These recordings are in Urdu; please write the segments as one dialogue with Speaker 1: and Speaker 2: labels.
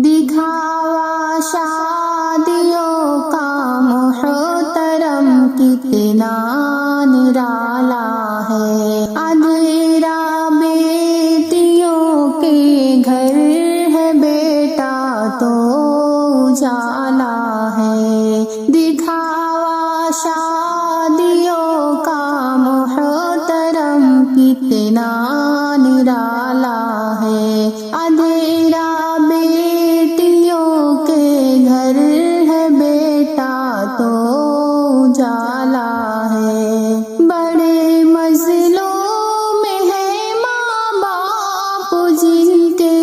Speaker 1: دکھاوا شادیوں کا محترم کتنا نرالا ہے، اندھیرا بیٹیوں کے گھر ہے، بیٹا تو اجالا ہے۔ دکھاوا شادیوں کا محترم کتنا نرالا ہے، اندھیرا بیٹیوں کے گھر ہے، بیٹا تو اجالا ہے۔ بڑے مظلوم ہیں ماں باپ جن کے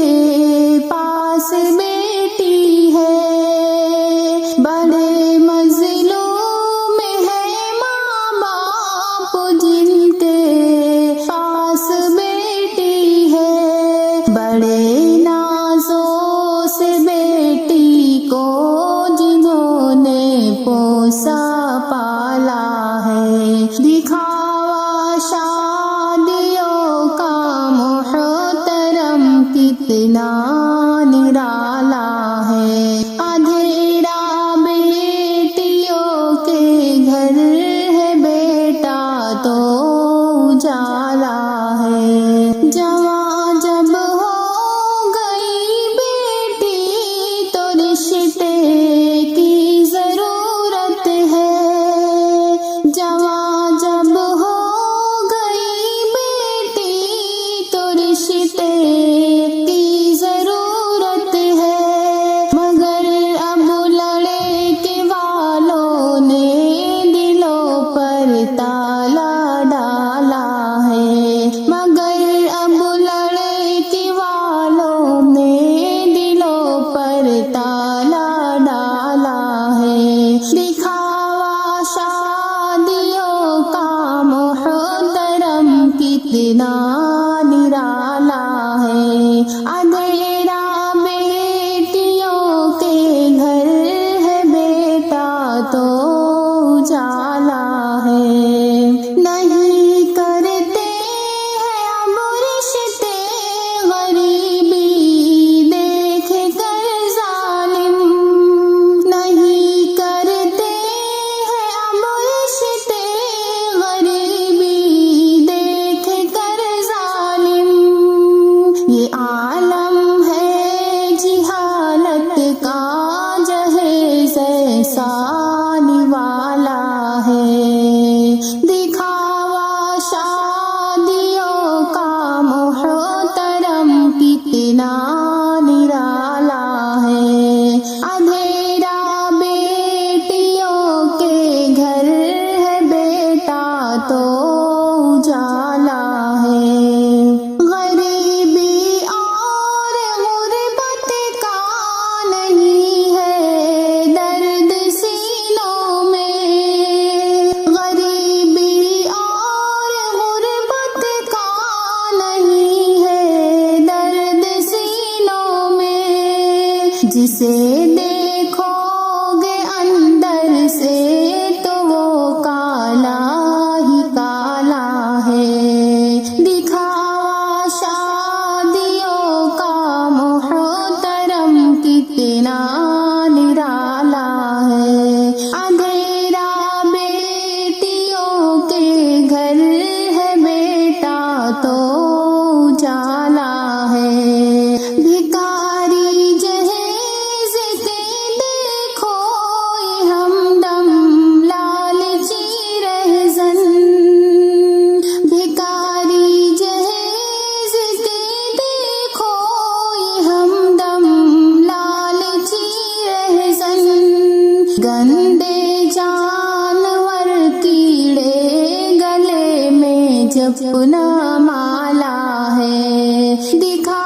Speaker 1: پاس بیٹی ہے، بڑے مظلوم ہیں ماں باپ جن کے پاس بیٹی ہے، بڑے نازوں سے بیٹی کو جنہوں نے پوسا پالا ہے۔ دکھاوا شادیوں کا محترم کتنا نرالا ہے، اندھیرا بیٹیوں کے گھر ہے، بیٹا تو اجالا ہے۔ جوان جب ہو گئی بیٹی تو رشتے کی ضرورت ہے، جوان جب ہو گئی بیٹی تو رشتے کی ضرورت ہے، مگر اب لڑکے والوں نے دلوں پر تالا ڈالا ہے، مگر اب لڑکے والوں نے دلوں پر تالا ڈالا ہے۔ دکھاوا شادیوں کا محترم کتنا نرالا ہے، اندھیرا بیٹیوں کے گھر ہے، بیٹا تو اجالا ہے۔ نہیں کرتے ہیں اب رشتے غریبی دیکھ کر ظالم، نہیں کرتے ہیں اب رشتے غریبی دیکھ کر ظالم، یہ عالم ہے جہالت کا جہیز ایسا نوالا ہے۔ دکھاوا شادیوں کا محترم کتنا نرالا ہے، اندھیرا بیٹیوں کے گھر ہے، بیٹا تو اجالا ہے۔ غریبی اور غربت کا نہیں ہے درد سینوں میں، غریبی اور غربت کا نہیں ہے درد سینوں میں، جسے دیکھو گے اندر سے تو وہ کالا ہی کالا ہے۔ دکھاوا شادیوں کا محترم کتنا نرالا ہے، اندھیرا بیٹیوں کے گھر ہے، بیٹا تو اجالا ہے۔ بھکاری جہیز کے دیکھو یہ ہمدم لالچی رہزن، بھکاری جہیز کے دیکھو یہ ہمدم لالچی رہزن، گندے جانور کیڑے گلے میں جپنا مالا ہے۔ دکھا